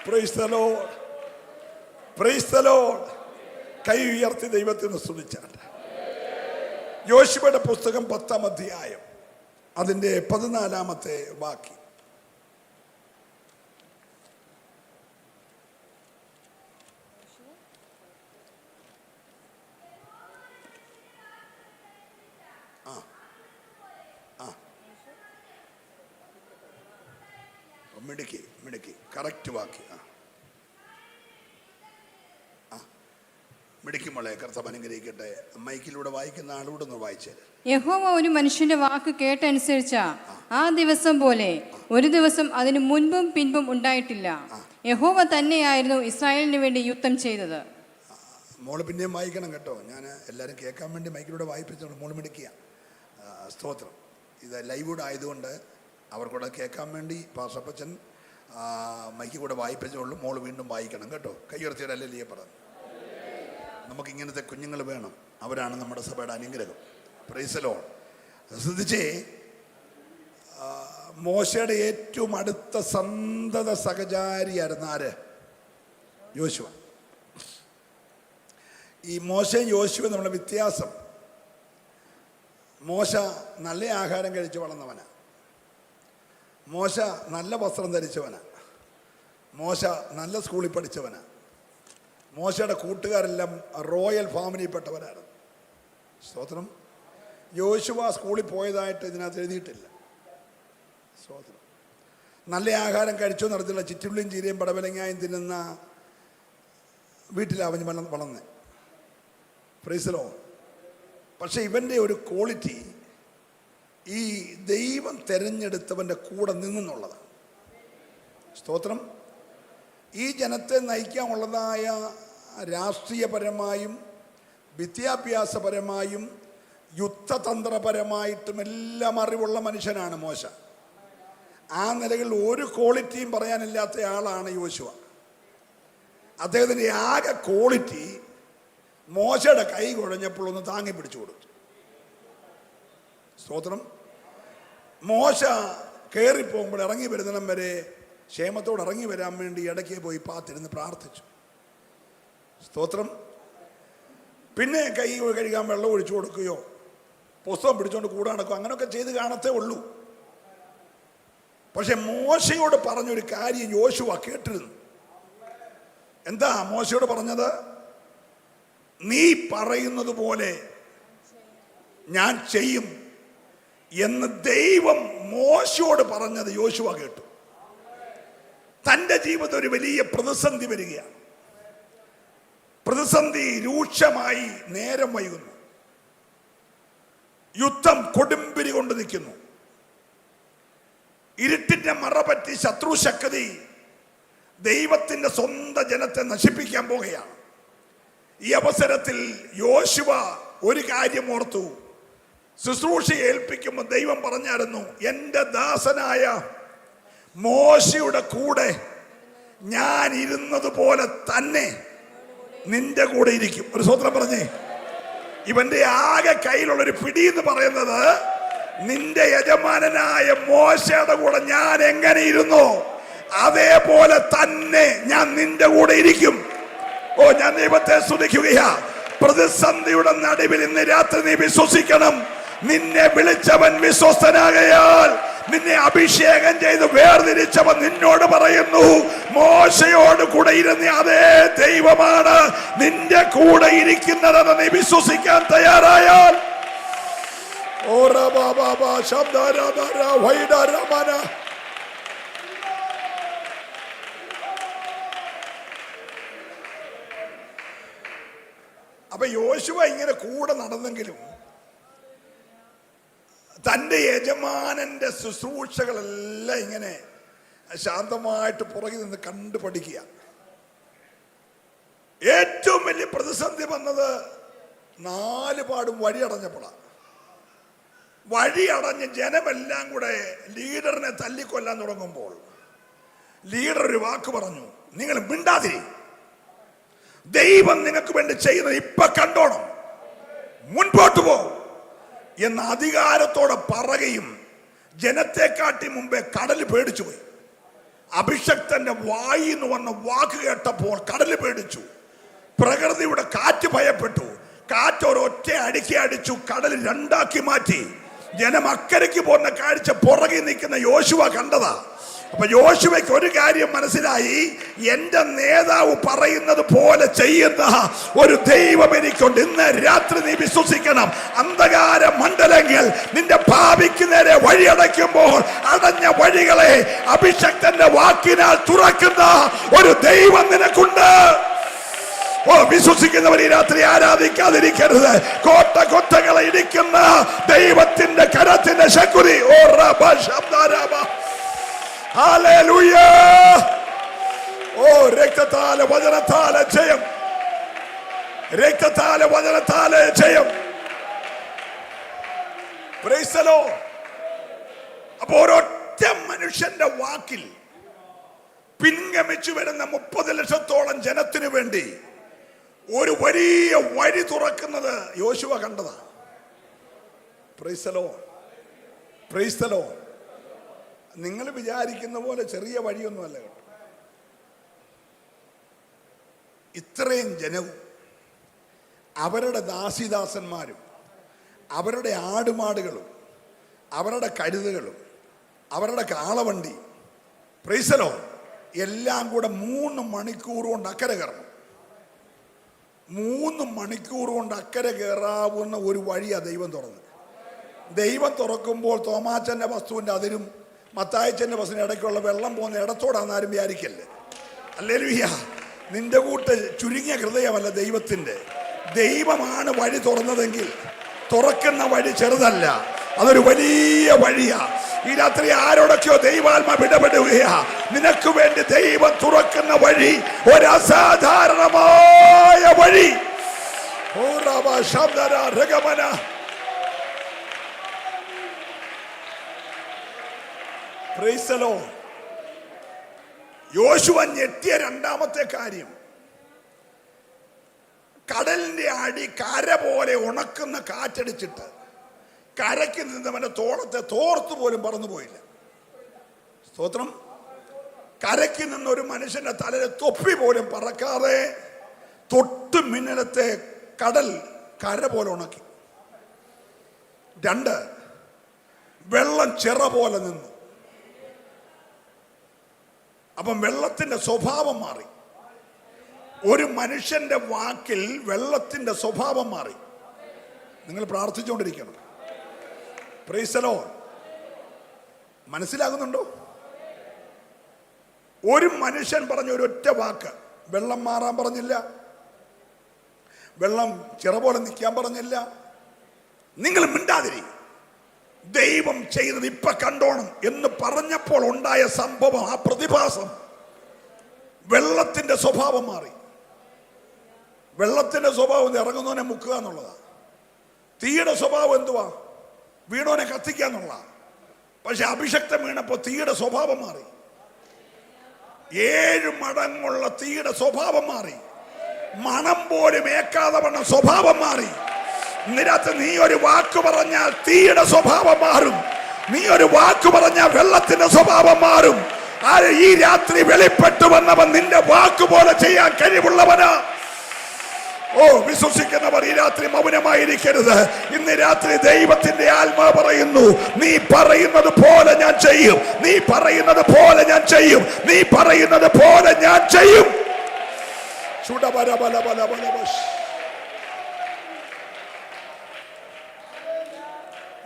S1: Praise the Lord, praise the Lord. കൈ ഉയർത്തി ദൈവത്തിന് സ്തുതിച്ചാണ്. യോശുവയുടെ പുസ്തകം 10ാം അധ്യായം അതിന്റെ 14ാമത്തെ വാക്യം. മിടുക്കി മിടുക്കി, കറക്റ്റ് വാക്യം. മിടുക്കിമോളെ, കർത്താവ് അനുഗ്രഹിക്കട്ടെ. മൈക്കിലൂടെ വായിക്കുന്ന ആളോട് ഒന്ന് വായിച്ചത്.
S2: യഹോവ ഒരു മനുഷ്യന്റെ വാക്ക് കേട്ടനുസരിച്ച ആ ദിവസം പോലെ ഒരു ദിവസം അതിനു മുൻപും പിൻപും ഉണ്ടായിട്ടില്ല. യഹോവ തന്നെയായിരുന്നു ഇസ്രായേലിന് വേണ്ടി യുദ്ധം ചെയ്തത്.
S1: മോള് പിന്നെയും വായിക്കണം കേട്ടോ. ഞാൻ എല്ലാവരും കേൾക്കാൻ വേണ്ടി മൈക്കിലൂടെ വായിപ്പിച്ചോളൂ. മോള് മിടുക്കിയ. സ്തോത്രം. ഇത് ലൈവൂടെ ആയതുകൊണ്ട് അവർക്കൂടെ കേൾക്കാൻ വേണ്ടി പാസപ്പച്ചൻ മൈക്ക് കൂടെ വായിപ്പിച്ചുള്ളൂ. മോള് വീണ്ടും വായിക്കണം കേട്ടോ. കൈയുയർത്തിയുടെ അല്ലേ പറഞ്ഞു. നമുക്കിങ്ങനത്തെ കുഞ്ഞുങ്ങൾ വേണം. അവരാണ് നമ്മുടെ സഭയുടെ അനുഗ്രഹം. Price the Lord. ശ്രദ്ധിച്ചേ, മോശയുടെ ഏറ്റവും അടുത്ത സന്തത സഹചാരിയായിരുന്നു ആര്? യോശുവ. ഈ മോശയും യോശുവയും തമ്മിലുള്ള വ്യത്യാസം, മോശ നല്ല ആഹാരം കഴിച്ച് വളർന്നവനാ, മോശ നല്ല വസ്ത്രം ധരിച്ചവനാ, മോശ നല്ല സ്കൂളിൽ പഠിച്ചവനാ, മോശയുടെ കൂട്ടുകാരെല്ലാം റോയൽ ഫാമിലിയിൽപ്പെട്ടവരായിരുന്നു. സ്തോത്രം. യോശുവ സ്കൂളിൽ പോയതായിട്ട് ഇതിനകത്ത് എഴുതിയിട്ടില്ല. സ്തോത്രം. നല്ല ആഹാരം കഴിച്ചു നടത്തില്ല, ചിറ്റുള്ളിയും ചീരയും പടവലങ്ങായും തിന്നുന്ന വീട്ടിലാണ് അവൻ വളർന്നത്. Price the Lord. പക്ഷെ ഇവൻ്റെ ഒരു ക്വാളിറ്റി ഈ ദൈവം തിരഞ്ഞെടുത്തവൻ്റെ കൂടെ നിന്നെന്നുള്ളതാണ്. സ്തോത്രം. ഈ ജനത്തെ നയിക്കാനുള്ളതായ രാഷ്ട്രീയപരമായും വിദ്യാഭ്യാസപരമായും യുദ്ധതന്ത്രപരമായിട്ടും എല്ലാം അറിവുള്ള മനുഷ്യനാണ് മോശ. ആ നിലയിൽ ഒരു ക്വാളിറ്റിയും പറയാനില്ലാത്ത ആളാണ് യോശുവ. അദ്ദേഹത്തിൻ്റെ ആകെ ക്വാളിറ്റി മോശയുടെ കൈ കുഴഞ്ഞപ്പോൾ ഒന്ന് താങ്ങി പിടിച്ചു കൊടുത്തു. സ്തോത്രം. മോശ കയറിപ്പോകുമ്പോൾ ഇറങ്ങി വരുന്നിടം വരെ ക്ഷേമത്തോടെ ഇറങ്ങി വരാൻ വേണ്ടി ഇടയ്ക്ക് പോയി പാത്തിരുന്ന് പ്രാർത്ഥിച്ചു. സ്തോത്രം. പിന്നെ കൈ കഴുകാൻ വെള്ളം ഒഴിച്ചു കൊടുക്കുകയോ പുസ്തകം പിടിച്ചുകൊണ്ട് കൂടെ നടക്കുകയോ അങ്ങനെയൊക്കെ ചെയ്ത് കാണത്തേ ഉള്ളൂ. പക്ഷെ മോശയോട് പറഞ്ഞൊരു കാര്യം യോശുവ കേട്ടിരുന്നു. എന്താ മോശയോട് പറഞ്ഞത്? നീ പറയുന്നത് പോലെ ഞാൻ ചെയ്യും എന്ന് ദൈവം മോശയോട് പറഞ്ഞത് യോശുവ കേട്ടു. തൻ്റെ ജീവിതം ഒരു വലിയ പ്രതിസന്ധി വരികയാണ്. പ്രതിസന്ധി രൂക്ഷമായി നേരം വൈകുന്നു. യുദ്ധം കൊടുമ്പിരി കൊണ്ട് നിൽക്കുന്നു. ഇരുട്ടിന്റെ മറപറ്റി ശത്രുശക്തി ദൈവത്തിന്റെ സ്വന്തം ജനത്തെ നശിപ്പിക്കാൻ പോകുകയാണ്. ഈ അവസരത്തിൽ യോശുവ ഒരു കാര്യം ഓർത്തു. ശുശ്രൂഷ ഏൽപ്പിക്കുമ്പോൾ ദൈവം പറഞ്ഞായിരുന്നു, എൻ്റെ ദാസനായ മോശയുടെ കൂടെ ഞാൻ ഇരുന്നത് പോലെ തന്നെ നിന്റെ കൂടെ ഇരിക്കും. ഒരു സ്വത്രം പറഞ്ഞേ. ഇവന്റെ ആകെ കയ്യിലുള്ളൊരു പിടി എന്ന് പറയുന്നത്, നിന്റെ യജമാനനായ മോശയുടെ കൂടെ ഞാൻ എങ്ങനെ ഇരുന്നോ അതേപോലെ തന്നെ ഞാൻ നിന്റെ കൂടെ ഇരിക്കും. ഓ, ഞാൻ ദൈവത്തെ സ്തുതിക്കുകയാ. പ്രതിസന്ധിയുടെ നടുവിൽ ഇന്ന് രാത്രി നീ വിശ്വസിക്കണം, നിന്നെ വിളിച്ചവൻ വിശ്വസ്തനാകയാൽ നിന്നെ അഭിഷേകം ചെയ്ത് വേർതിരിച്ചവൻ നിന്നോട് പറയുന്നു, മോശയോട് കൂടെ ഇരുന്ന അതേ ദൈവമാണ് നിന്റെ കൂടെ ഇരിക്കുന്നതെന്ന് നീ വിശ്വസിക്കാൻ തയ്യാറായാൽ അപ്പൊ യോശുവ ഇങ്ങനെ കൂടെ നടന്നെങ്കിലും തൻ്റെ യജമാനന്റെ ശുശ്രൂഷകളെല്ലാം ഇങ്ങനെ ശാന്തമായിട്ട് പുറകിൽ നിന്ന് കണ്ടു പഠിക്കുക. ഏറ്റവും വലിയ പ്രതിസന്ധി വന്നത് 4 പാടും വഴി അടഞ്ഞപ്പോഴാണ്. വഴി അടഞ്ഞ് ജനമെല്ലാം കൂടെ ലീഡറിനെ തല്ലിക്കൊല്ലാൻ തുടങ്ങുമ്പോൾ ലീഡർ ഒരു വാക്ക് പറഞ്ഞു, നിങ്ങൾ മിണ്ടാതിരി, ദൈവം നിങ്ങൾക്ക് വേണ്ടി ചെയ്യുന്നത് ഇപ്പൊ കണ്ടോണം, മുൻപോട്ട് പോ എന്ന അധികാരത്തോടെ പറയുകയും ജനത്തെക്കാട്ടി മുമ്പേ കടല് പേടിച്ചു പോയി. അഭിഷക്തന്റെ വായിന്ന് വന്ന വാക്ക് കേട്ടപ്പോൾ കടല് പേടിച്ചു. പ്രകൃതിയുടെ കാറ്റ് ഭയപ്പെട്ടു. കാറ്റ് ഒരൊറ്റ അടിച്ചു കടൽ 2ആക്കി മാറ്റി. ജനം അക്കരയ്ക്ക് പോകുന്ന കാഴ്ച പുറകെ നിൽക്കുന്ന യോശുവ കണ്ടതാ. അപ്പൊ യോശുവയ്ക്ക് ഒരു കാര്യം മനസ്സിലായി, എന്റെ നേതാവ് പറയുന്നത് പോലെ ചെയ്യുന്ന ഒരു ദൈവം എനിക്കുണ്ട്. ഇന്ന് രാത്രി നീ വിശ്വസിക്കണം, അന്ധകാര മണ്ഡലങ്ങൾ നിന്റെ ഭാവിക്ക് നേരെ വഴിയടയ്ക്കുമ്പോൾ അടഞ്ഞ വഴികളെ അഭിഷക്തന്റെ വാക്കിനാൽ തുറക്കുന്ന ഒരു ദൈവം നിനക്കുണ്ട്. ഓ, വിശ്വസിക്കുന്നവർ ഈ രാത്രി ആരാധിക്കാതിരിക്കരുത്. കോട്ട കൊത്തകളെ ഇടിക്കുന്ന ദൈവത്തിന്റെ കരത്തിന്റെ ശക്തി. ഓ റബ ശബ്ദാരാമ. ഹല്ലേലൂയ. ഓ, രക്തത്താലെ വചനത്താലെ ജയം, രക്തത്താലെ വചനത്താലെ ജയം. Price the Lord. അപ്പൊ ഒരൊറ്റ മനുഷ്യന്റെ വാക്കിൽ പിൻഗമിച്ചു വരുന്ന 30 ലക്ഷത്തോളം ജനത്തിനു വേണ്ടി ഒരു വലിയ വഴി തുറക്കുന്നത് യോശുവ കണ്ടതാ. Price the Lord, praise the Lord. നിങ്ങൾ വിചാരിക്കുന്ന പോലെ ചെറിയ വഴിയൊന്നുമല്ല കേട്ടോ. ഇത്രയും ജനവും അവരുടെ ദാസിദാസന്മാരും അവരുടെ ആടുമാടുകളും അവരുടെ കഴുതകളും അവരുടെ കാളവണ്ടി, പ്രൈസ് ദി ലോർഡ്, എല്ലാം കൂടെ 3 മണിക്കൂർ കൊണ്ട് അക്കരെ കയറണം. 3 മണിക്കൂർ കൊണ്ട് അക്കരെ കയറാവുന്ന ഒരു വഴിയാണ് ദൈവം തുറന്നത്. ദൈവം തുറക്കുമ്പോൾ തോമാച്ചൻ്റെ വസ്തുവിൻ്റെ അതിരും മത്തായിച്ചൻ്റെ വസ്തുവിൻ്റെ ഇടയ്ക്കുള്ള വെള്ളം പോകുന്ന ഇടത്തോടാന്ന് ആരും വിചാരിക്കല്ലേ. ഹല്ലേലൂയ. നിന്റെ കൂട്ട് ചുരുങ്ങിയ ഹൃദയമല്ല ദൈവത്തിൻ്റെ. ദൈവമാണ് വഴി തുറന്നതെങ്കിൽ തുറക്കുന്ന വഴി ചെറുതല്ല, അതൊരു വലിയ വഴിയാ. ഈ രാത്രി ആരോടൊക്കെയോ ദൈവാത്മാ ഇടപെടുകയാ. നിനക്ക് വേണ്ടി ദൈവം തുറക്കുന്ന വഴി ഒരു അസാധാരണമായ വഴി. Price the Lord. യോശുവ ഞെട്ടിയ രണ്ടാമത്തെ കാര്യം, കടലിന്റെ അടി കര പോലെ ഉണക്കുന്ന കാറ്റടിച്ചിട്ട് കരയ്ക്ക് നിന്നവന്റെ തോളത്തെ തോർത്തു പോലും പറന്നു പോയില്ല. സ്തോത്രം. കരയ്ക്ക് നിന്ന് ഒരു മനുഷ്യന്റെ തലയിലെ തൊപ്പി പോലും പറക്കാതെ തൊട്ട് മിന്നലത്തെ കടൽ കര പോലെ ഉണക്കി. 2, വെള്ളം ചിറ പോലെ നിന്നു. അപ്പം വെള്ളത്തിന്റെ സ്വഭാവം മാറി. ഒരു മനുഷ്യന്റെ വാക്കിൽ വെള്ളത്തിന്റെ സ്വഭാവം മാറി. നിങ്ങൾ പ്രാർത്ഥിച്ചുകൊണ്ടിരിക്കണം. Price the Lord. മനസ്സിലാകുന്നുണ്ടോ? ഒരു മനുഷ്യൻ പറഞ്ഞ ഒരൊറ്റ വാക്ക്, വെള്ളം മാറാൻ പറഞ്ഞില്ല, വെള്ളം ചിറ പോലെ നിൽക്കാൻ പറഞ്ഞില്ല. നിങ്ങൾ മിണ്ടാതിരി, ദൈവം ചെയ്തത് ഇപ്പൊ കണ്ടോണം എന്ന് പറഞ്ഞപ്പോൾ ഉണ്ടായ സംഭവം, ആ പ്രതിഭാസം, വെള്ളത്തിന്റെ സ്വഭാവം മാറി. വെള്ളത്തിന്റെ സ്വഭാവം ഇറങ്ങുന്നവനെ മുക്കുക എന്നുള്ളതാ. തീയുടെ സ്വഭാവം എന്തുവാ? വീണോനെ കത്തിക്കുക എന്നുള്ള. പക്ഷെ അഭിഷക്തം വീണപ്പോ തീയുടെ സ്വഭാവം മാറി. 7 മടങ്ങുള്ള തീയുടെ സ്വഭാവം മാറി. മണം പോലും ഏക്കാതെ വണ്ണം സ്വഭാവം മാറി. നിരത്ത് നീ ഒരു വാക്ക് പറഞ്ഞാൽ തീയുടെ സ്വഭാവം മാറും. നീ ഒരു വാക്ക് പറഞ്ഞാൽ വെള്ളത്തിന്റെ സ്വഭാവം മാറും. ഈ രാത്രി വെളിപ്പെട്ടു വന്നവൻ നിന്റെ വാക്ക് പോലെ ചെയ്യാൻ കഴിവുള്ളവനാ. ഓ, വിശ്വസിക്കുന്നവർ ഈ രാത്രി മൗനമായിരിക്കരുത്. ഇന്ന് രാത്രി ദൈവത്തിന്റെ ആത്മാ പറയുന്നു, നീ പറയുന്നത് പോലെ ഞാൻ ചെയ്യും, നീ പറയുന്നത് പോലെ ഞാൻ ചെയ്യും, നീ പറയുന്നത് പോലെ ഞാൻ ചെയ്യും.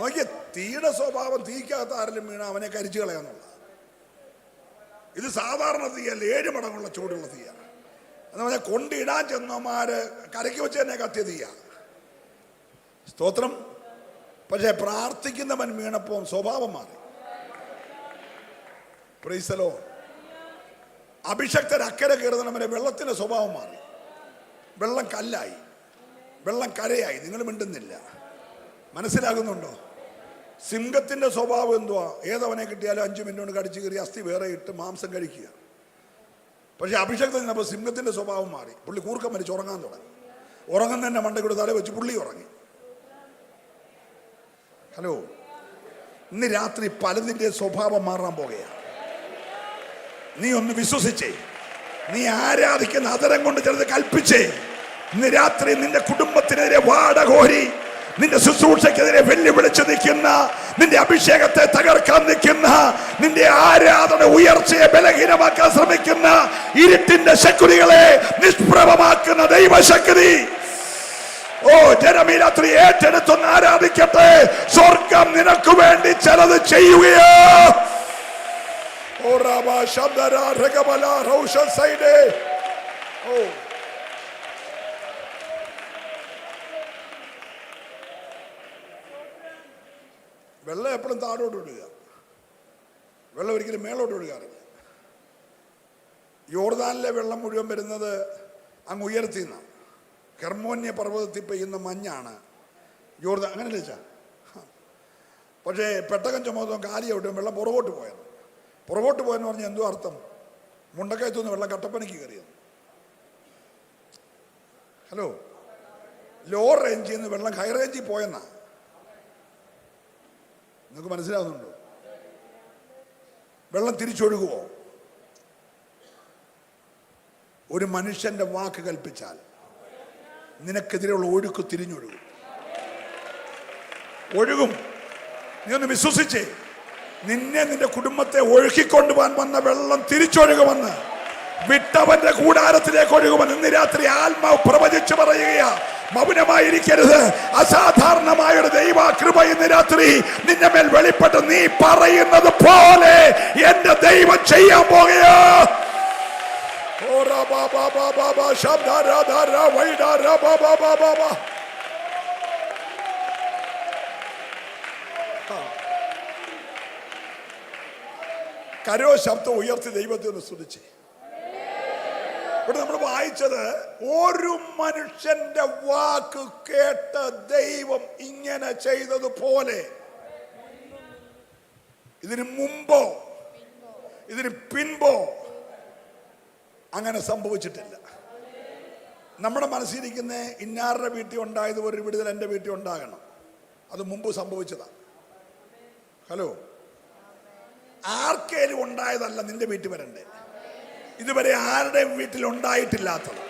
S1: നോക്കിയ തീയുടെ സ്വഭാവം, തീക്കകത്ത് ആരെങ്കിലും വീണ അവനെ കരിച്ചു കളയാന്നുള്ള. ഇത് സാധാരണ തീയല്ല, 7 മടങ്ങുള്ള ചൂടുള്ള തീയാണ്. എന്ന് പറഞ്ഞാൽ കൊണ്ടിടാൻ ചെന്നമാര് കരയ്ക്ക് വെച്ച് തന്നെ കത്തിയ തീയ. സ്തോത്രം. പക്ഷെ പ്രാർത്ഥിക്കുന്നവൻ വീണപ്പോൾ സ്വഭാവം മാറി. Price the Lord. അഭിഷക്തർ അക്കരെ കയറുന്നവരെ വെള്ളത്തിന്റെ സ്വഭാവം മാറി. വെള്ളം കല്ലായി, വെള്ളം കരയായി. നിങ്ങൾ മിണ്ടുന്നില്ല. മനസ്സിലാകുന്നുണ്ടോ? സിംഹത്തിന്റെ സ്വഭാവം എന്തുവാ? ഏതവനെ കിട്ടിയാലും 5 മിനിറ്റ് കൊണ്ട് കടിച്ചു കയറി അസ്ഥി വേറെ ഇട്ട് മാംസം കഴിക്കുക. പക്ഷെ അഭിഷേകത്തിൽ നിന്നപ്പോൾ സിംഹത്തിന്റെ സ്വഭാവം മാറി. പുള്ളി കൂർക്കം മരിച്ച് ഉറങ്ങാൻ തുടങ്ങി. ഉറങ്ങുന്നതിന്റെ മണ്ടയ്ക്കൂടെ തല വെച്ച് പുള്ളി ഉറങ്ങി. ഹലോ, ഇന്ന് രാത്രി പലതിന്റെ സ്വഭാവം മാറാൻ പോകുകയാണ്. നീ ഒന്ന് വിശ്വസിച്ചേ. നീ ആരാധിക്കുന്ന അതരം കൊണ്ട് ചിലത് കൽപ്പിച്ചേ. ഇന്ന് രാത്രി നിന്റെ കുടുംബത്തിനെതിരെ വാടകോരി, നിന്റെ ശുശ്രൂഷക്കെതിരെ വെല്ലുവിളിച്ച് നിൽക്കുന്ന, നിന്റെ അഭിഷേകത്തെ തകർക്കാൻ നിൽക്കുന്ന, നിന്റെ ആരാധന ഉയർച്ചയെ ബലഹീനമാക്കാൻ ശ്രമിക്കുന്ന ഇരുട്ടിന്റെ ശക്തികളെ നിഷ്പ്രഭമാക്കുന്ന ദൈവശക്തി, ഓ ജനം ഈ രാത്രി ഏറ്റെടുത്തൊന്ന് ആരാധിക്കട്ടെ. സ്വർഗം നിനക്ക് വേണ്ടി ചിലത് ചെയ്യുകയോ. ഓ രാമ ശബ്ദര രഗബല റൗഷൻ സൈഡേ. ഓ വെള്ളം എപ്പോഴും താഴോട്ട് വിടുക, വെള്ളം ഒരിക്കലും മേളോട്ട് വിടുകയാറില്ല. യോർദാനിലെ വെള്ളം മുഴുവൻ വരുന്നത് അങ്ങ് ഉയർത്തി നിന്നാണ്. ഹെർമോന്യ പർവ്വതത്തിൽ പെയ്യുന്ന മഞ്ഞാണ് യോർദാൻ. അങ്ങനെ വെച്ചാ പക്ഷേ പെട്ടകം ചുമതോ കാലി ഔട്ടും വെള്ളം പുറകോട്ട് പോയത്. പുറകോട്ട് പോയെന്ന് പറഞ്ഞാൽ എന്തോ അർത്ഥം? മുണ്ടക്കയത്തുനിന്ന് വെള്ളം കട്ടപ്പനയ്ക്ക് കയറിയത്. ഹലോ, ലോ റേഞ്ചിൽ നിന്ന് വെള്ളം ഹൈ റേഞ്ചിൽ പോയെന്നാ. നിങ്ങൾക്ക് മനസ്സിലാവുന്നുണ്ടോ? വെള്ളം തിരിച്ചൊഴുകുമോ? ഒരു മനുഷ്യന്റെ വാക്ക് കൽപ്പിച്ചാൽ നിനക്കെതിരെയുള്ള ഒഴുക്ക് തിരിഞ്ഞൊഴുകും. ഒഴുകും. നീ ഒന്ന് വിശ്വസിച്ചേ. നിന്നെ നിന്റെ കുടുംബത്തെ ഒഴുക്കിക്കൊണ്ടുപോകാൻ വന്ന വെള്ളം തിരിച്ചൊഴുകുമെന്ന്, വിട്ടവന്റെ കൂടാരത്തിലേക്ക് ഒഴുകുമെന്ന് ഇന്ന് രാത്രി ആത്മാവ് പ്രവചിച്ചു പറയുകയാ. മൗനമായിരിക്കരുത്. അസാധാരണമായൊരു ദൈവ കൃപ ഇന്ന് രാത്രി നിന്റെ മേൽ വെളിപ്പെട്ട് നീ പറയുന്നത് പോലെ എന്റെ ദൈവം ചെയ്യാൻ പോകുകയാ. കരോ ശബ്ദം ഉയർത്തി ദൈവത്തെ ഒന്ന് സ്തുതിച്ച്. ഇവിടെ നമ്മൾ വായിച്ചത് ഒരു മനുഷ്യന്റെ വാക്ക് കേട്ട് ദൈവം ഇങ്ങനെ ചെയ്തതുപോലെ ഇതിന് മുമ്പോ ഇതിന് പിൻപോ അങ്ങനെ സംഭവിച്ചിട്ടില്ല. നമ്മുടെ മനസ്സിലിരിക്കുന്ന ഇന്നാരുടെ വീട്ടിൽ ഉണ്ടായത് ഒരു വിടുതൽ എൻ്റെ വീട്ടിൽ ഉണ്ടാകണം, അത് മുമ്പ് സംഭവിച്ചതാണ്. ഹലോ, ആർക്കേലും ഉണ്ടായതല്ല നിന്റെ വീട്ടിൽ വരണ്ടേ. ഇതുവരെ ആരുടെയും വീട്ടിൽ ഉണ്ടായിട്ടില്ലാത്തത്,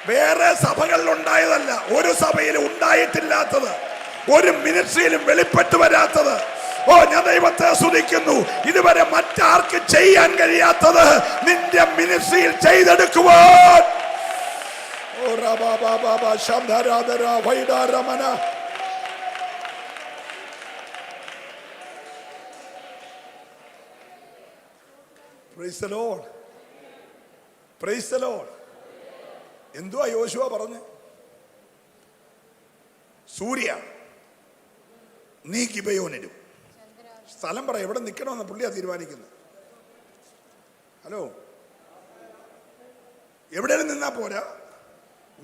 S1: വേറെ സഭകളിൽ ഉണ്ടായതല്ല, ഒരു സഭയിലും ഉണ്ടായിട്ടില്ലാത്തത്, ഒരു മിനിസ്ട്രിയിലും വെളിപ്പെട്ടു വരാത്തത്. ഓ, ഞാൻ ദൈവത്തെ സ്തുതിക്കുന്നു. ഇതുവരെ മറ്റാർക്ക് ചെയ്യാൻ കഴിയാത്തത് നിന്റെ മിനിസ്ട്രിയിൽ ചെയ്തെടുക്കുവാൻ Praise the Lord. Praise the Lord. എന്തുവാ യോശുവ പറഞ്ഞ്? സൂര്യ നീ ഗിബയോനിലും. സ്ഥലം പറ, എവിടെ നിൽക്കണമെന്ന് പുള്ളിയാ തീരുമാനിക്കുന്നത്. ഹലോ, എവിടെയും നിന്നാ പോരാ,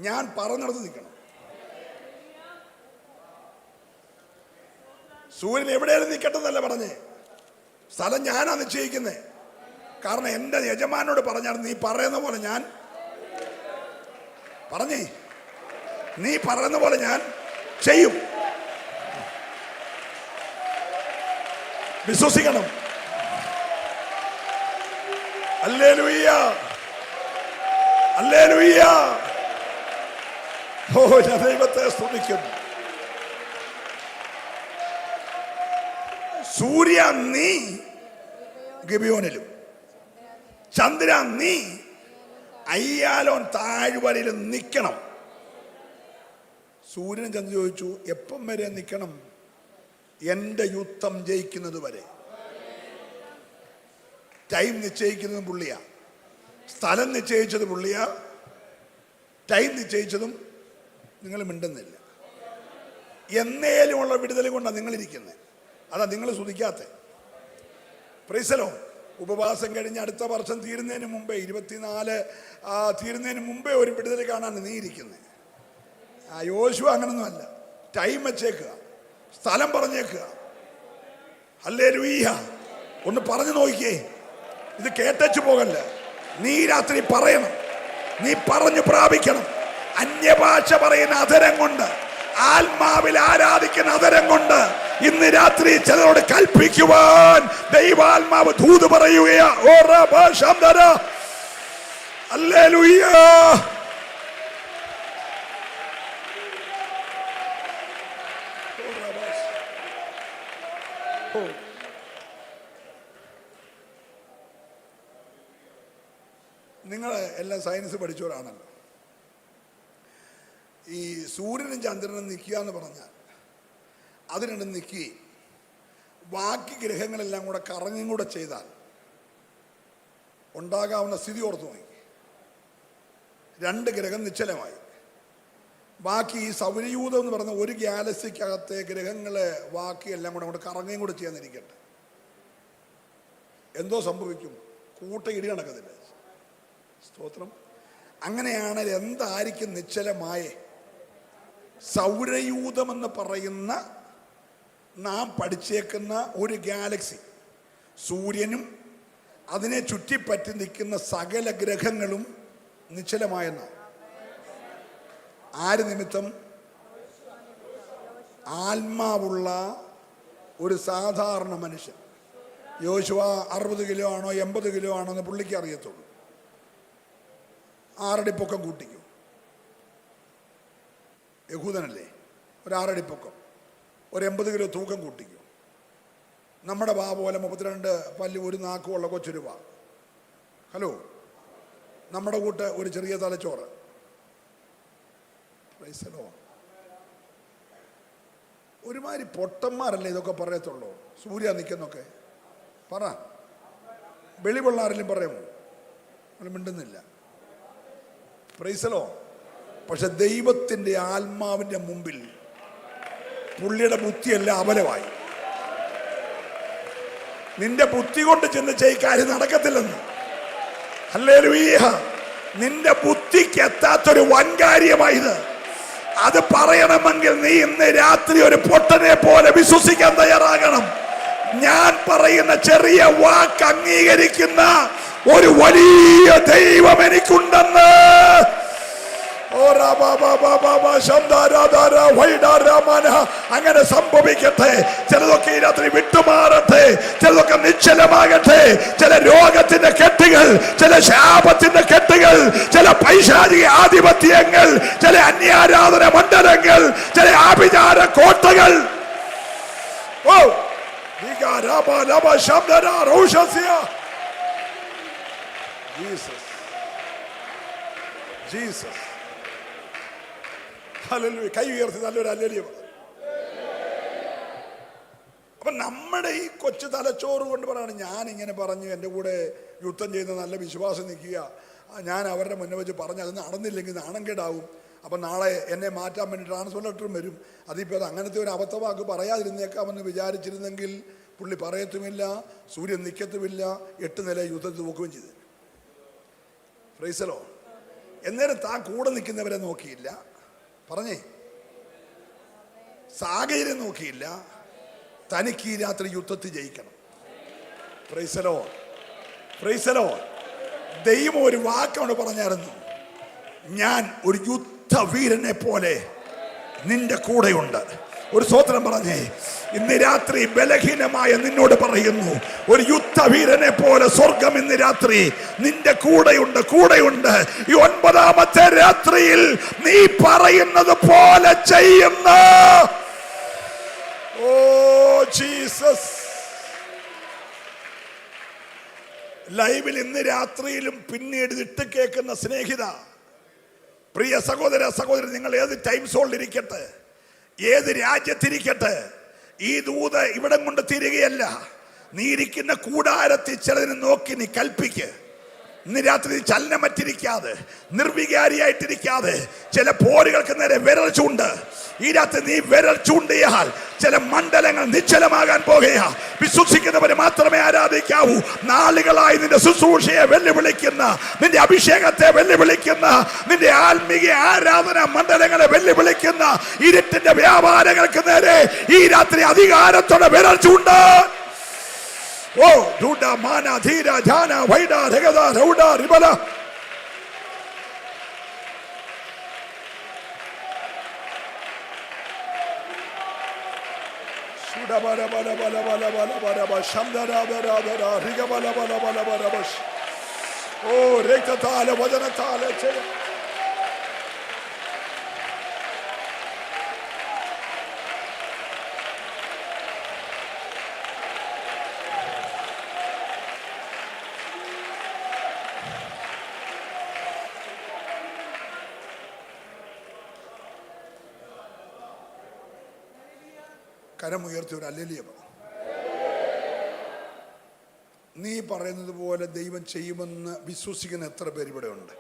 S1: ഞാൻ പറഞ്ഞിടത്ത് നിൽക്കണം. സൂര്യൻ എവിടെയും നിൽക്കട്ടെന്നല്ല പറഞ്ഞേ, സ്ഥലം ഞാനാ നിശ്ചയിക്കുന്നേ. കാരണം എൻ്റെ യജമാനോട് പറഞ്ഞാൽ നീ പറയുന്ന പോലെ ഞാൻ പറഞ്ഞേ, നീ പറയുന്ന പോലെ ഞാൻ ചെയ്യും. വിശ്വസിക്കണം. Hallelujah, hallelujah. ഓ, ഞാൻ ദൈവത്തെ സ്തുതിക്കുന്നു. സൂര്യ നീ ഗിബയോനിലും, ചന്ദ്ര നീ അയ്യാലോൻ താഴ്വരയിലും നിൽക്കണം. സൂര്യൻ ചന്ദ്രൻ ചോദിച്ചു, എപ്പം വരെ നിൽക്കണം? എൻ്റെ യുദ്ധം ജയിക്കുന്നത് വരെ. ടൈം നിശ്ചയിക്കുന്നതും പുള്ളിയാ, സ്ഥലം നിശ്ചയിച്ചത് പുള്ളിയാ, ടൈം നിശ്ചയിച്ചതും നിങ്ങൾ മിണ്ടുന്നില്ല. എന്നേലുമുള്ള വിടുതൽ കൊണ്ടാണ് നിങ്ങളിരിക്കുന്നത്. അതാ നിങ്ങൾ സ്തുതിക്കാത്ത. Price the Lord. ഉപവാസം കഴിഞ്ഞ് അടുത്ത വർഷം തീരുന്നതിന് മുമ്പേ, 24 തീരുന്നതിന് മുമ്പേ ഒരു വിടുതൽ കാണാൻ നീ ഇരിക്കുന്നത്. യോശുവ അങ്ങനൊന്നും അല്ല. ടൈം വെച്ചേക്കുക, സ്ഥലം പറഞ്ഞേക്കുക. ഹല്ലേലൂയ. ഒന്ന് പറഞ്ഞു നോക്കിയേ, ഇത് കേട്ടച്ചു പോകല്ല. നീ രാത്രി പറയണം, നീ പറഞ്ഞു പ്രാപിക്കണം. അന്യഭാഷ പറയുന്ന അധരം കൊണ്ട്, ആത്മാവിൽ ആരാധിക്കുന്ന അധരം കൊണ്ട് ഇന്ന് രാത്രി ചിലരോട് കൽപ്പിക്കുവാൻ ദൈവാത്മാവ് ദൂത് പറയുകയാ. ഹല്ലേലൂയ. നിങ്ങൾ എല്ലാം സയൻസ് പഠിച്ചവരാണല്ലോ. ഈ സൂര്യനും ചന്ദ്രനും നിൽക്കുക എന്ന് പറഞ്ഞാൽ അത് രണ്ടും നിൽക്കുകയും ബാക്കി ഗ്രഹങ്ങളെല്ലാം കൂടെ കറങ്ങും കൂടെ ചെയ്താൽ ഉണ്ടാകാവുന്ന സ്ഥിതി ഓർത്തു നോക്കി. 2 ഗ്രഹം നിശ്ചലമായി. ബാക്കി ഈ സൗരയൂഥം എന്ന് പറയുന്ന ഒരു ഗാലക്സിക്കകത്തെ ഗ്രഹങ്ങളെ ബാക്കി എല്ലാം കൂടെ അങ്ങോട്ട് കറങ്ങും കൂടെ ചെയ്യാന്നിരിക്കട്ടെ, എന്തോ സംഭവിക്കും? കൂട്ട ഇടി നടക്കത്തില്ല. സ്തോത്രം. അങ്ങനെയാണെങ്കിൽ എന്തായിരിക്കും നിശ്ചലമായേ? സൗരയൂഥമെന്ന് പറയുന്ന നാം പഠിച്ചേക്കുന്ന ഒരു ഗാലക്സി, സൂര്യനും അതിനെ ചുറ്റിപ്പറ്റി നിൽക്കുന്ന സകല ഗ്രഹങ്ങളും നിശ്ചലമായെന്നാണ്. ആര് നിമിത്തം? ആത്മാവുള്ള ഒരു സാധാരണ മനുഷ്യൻ. യോശുവ 60 കിലോ ആണോ 80 കിലോ ആണോ എന്ന് പുള്ളിക്ക് അറിയത്തുള്ളൂ. 6 അടി പൊക്കം കൂട്ടിക്കും. യഹൂദനല്ലേ, ഒരു 6 അടി പൊക്കം, ഒരു 80 കിലോ തൂക്കം കൂട്ടിക്കും. നമ്മുടെ വാ പോലെ 32 പല്ല്, ഒരു നാക്കുമുള്ള കൊച്ചൊരു വാ. ഹലോ, നമ്മുടെ കൂട്ട് ഒരു ചെറിയ തലച്ചോറ്. ഒരുമാതിരി പൊട്ടന്മാരല്ലേ ഇതൊക്കെ പറയത്തുള്ളൂ. സൂര്യ നിൽക്കുന്നൊക്കെ പറ, വെളിവുള്ള ആരെങ്കിലും പറയുമോ? നമ്മൾ മിണ്ടുന്നില്ല. പ്രൈസലോ. പക്ഷെ ദൈവത്തിൻ്റെ ആത്മാവിൻ്റെ മുമ്പിൽ പുള്ളിയുടെ ബുദ്ധിയെല്ലാം അബലമായി. നിന്റെ ബുദ്ധി കൊണ്ട് ചെന്ന് കാര്യം നടക്കത്തില്ലെന്ന്. ഹല്ലേലൂയ. നിന്റെ ബുദ്ധിക്ക് എത്താത്തൊരു വൻകാര്യമായത്. അത് പറയണമെങ്കിൽ നീ ഇന്ന് രാത്രി ഒരു പൊട്ടനെ പോലെ വിശ്വസിക്കാൻ തയ്യാറാകണം. ഞാൻ പറയുന്ന ചെറിയ വാക്ക് അംഗീകരിക്കുന്ന ഒരു വലിയ ദൈവം എനിക്കുണ്ടെന്ന്. അങ്ങനെ സംഭവിക്കട്ടെ. ചിലതൊക്കെ ഈ രാത്രി വിട്ടുമാറട്ടെ, ചിലതൊക്കെ നിശ്ചലമാകട്ടെ. ചില രോഗത്തിന്റെ കെട്ടുകൾ, ചില ശാപത്തിന്റെ കെട്ടുകൾ, ചില പൈശാചിക ആധിപത്യങ്ങൾ, ചില അന്യാരാധന മണ്ഡലങ്ങൾ, ചില ആഭിചാര കോട്ടകൾ. Oh Jesus. ഹല്ലേലൂയ. കൈ ഉയർത്തി നല്ലൊരു ഹല്ലേലൂയ. അപ്പൊ നമ്മുടെ ഈ കൊച്ചു തലച്ചോറ് കൊണ്ട് പറയാണ്, ഞാൻ ഇങ്ങനെ പറഞ്ഞു, എൻ്റെ കൂടെ യുദ്ധം ചെയ്യുന്ന നല്ല വിശ്വാസം നിൽക്കുക, ഞാൻ അവരുടെ മുന്നേ വെച്ച് പറഞ്ഞ് അത് നടന്നില്ലെങ്കിൽ നാണം കേടാവും, അപ്പം നാളെ എന്നെ മാറ്റാൻ വേണ്ടി ട്രാൻസ്ഫർ ലെറ്ററും വരും. അതിപ്പോൾ അത് അങ്ങനത്തെ ഒരു അബദ്ധവാക്ക് പറയാതിരുന്നേക്കാമെന്ന് വിചാരിച്ചിരുന്നെങ്കിൽ പുള്ളി പറയത്തുമില്ല, സൂര്യൻ നിൽക്കത്തുമില്ല, 8 നില യുദ്ധത്തിൽ നോക്കുകയും ചെയ്തു. ഫ്രൈസലോ. എന്നേരം താൻ കൂടെ നിൽക്കുന്നവരെ നോക്കിയില്ല, പറഞ്ഞേ, സാഹചര്യം നോക്കിയില്ല, തനിക്ക് ഈ രാത്രി യുദ്ധത്തിൽ ജയിക്കണം. പ്രൈസലോ, പ്രൈസലോ. ദൈവം ഒരു വാക്കോട് പറഞ്ഞായിരുന്നു, ഞാൻ ഒരു യുദ്ധവീരനെ പോലെ നിന്റെ കൂടെയുണ്ട്. ഒരു സ്തോത്രം പറഞ്ഞേ. ഇന്ന് രാത്രി ബലഹീനമായ നിന്നോട് പറയുന്നു, ഒരു യുദ്ധവീരനെ പോലെ സ്വർഗം ഇന്ന് രാത്രി നിന്റെ കൂടെയുണ്ട്, കൂടെയുണ്ട്. ഈ 9ാമത്തെ രാത്രിയിൽ നീ പറയുന്നത് പോലെ ചെയ്യുന്ന ഓ ജീസസ്. ലൈവിൽ ഇന്ന് രാത്രിയിലും പിന്നീട് ഇട്ട് കേൾക്കുന്ന സ്നേഹിത, പ്രിയ സഹോദര സഹോദരി, നിങ്ങൾ ഏത് ടൈം സോണിൽ ഇരിക്കട്ടെ, ഏത് രാജ്യത്തിരിക്കട്ടെ, ഈ ദൂത് ഇവിടം കൊണ്ട് തീരുകയല്ല. നീ ഇരിക്കുന്ന കൂടാരത്തിൽ ചിലതിനെ നോക്കി നീ കൽപ്പിക്ക്. ഇന്ന് രാത്രി ചലനമറ്റിരിക്കാതെ, നിർവികാരിയായിട്ടിരിക്കാതെ, ചില പോരുകൾക്ക് നേരെ വിരൽ ചൂണ്ട്. ഈ രാത്രി നീ വിരൽ ചൂണ്ടിയാൽ ചില മണ്ഡലങ്ങൾ നിശ്ചലമാകാൻ പോകുകയാ. വിശ്വസിക്കുന്നവരെ മാത്രമേ ആരാധിക്കാവൂ. നാളുകളായി നിന്റെ ശുശ്രൂഷയെ വെല്ലുവിളിക്കുന്ന, നിന്റെ അഭിഷേകത്തെ വെല്ലുവിളിക്കുന്ന, നിന്റെ ആത്മീയ ആരാധന മണ്ഡലങ്ങളെ വെല്ലുവിളിക്കുന്ന ഇരുട്ടിന്റെ വ്യാപാരങ്ങൾക്ക് നേരെ ഈ രാത്രി അധികാരത്തോടെ വിരൽ ചൂണ്ട്. ഓ ധൂഡ മാന ധീര ധ്യാന വൈഡ രഗദ രൗഡ റിബല. ഓ രക്തത്താല വചനത്താല കരമുയർത്തി ഒരു ഹല്ലേലൂയ. നീ പറയുന്നത് പോലെ ദൈവം ചെയ്യുമെന്ന് വിശ്വസിക്കുന്ന എത്ര പേര് ഇവിടെ ഉണ്ട്?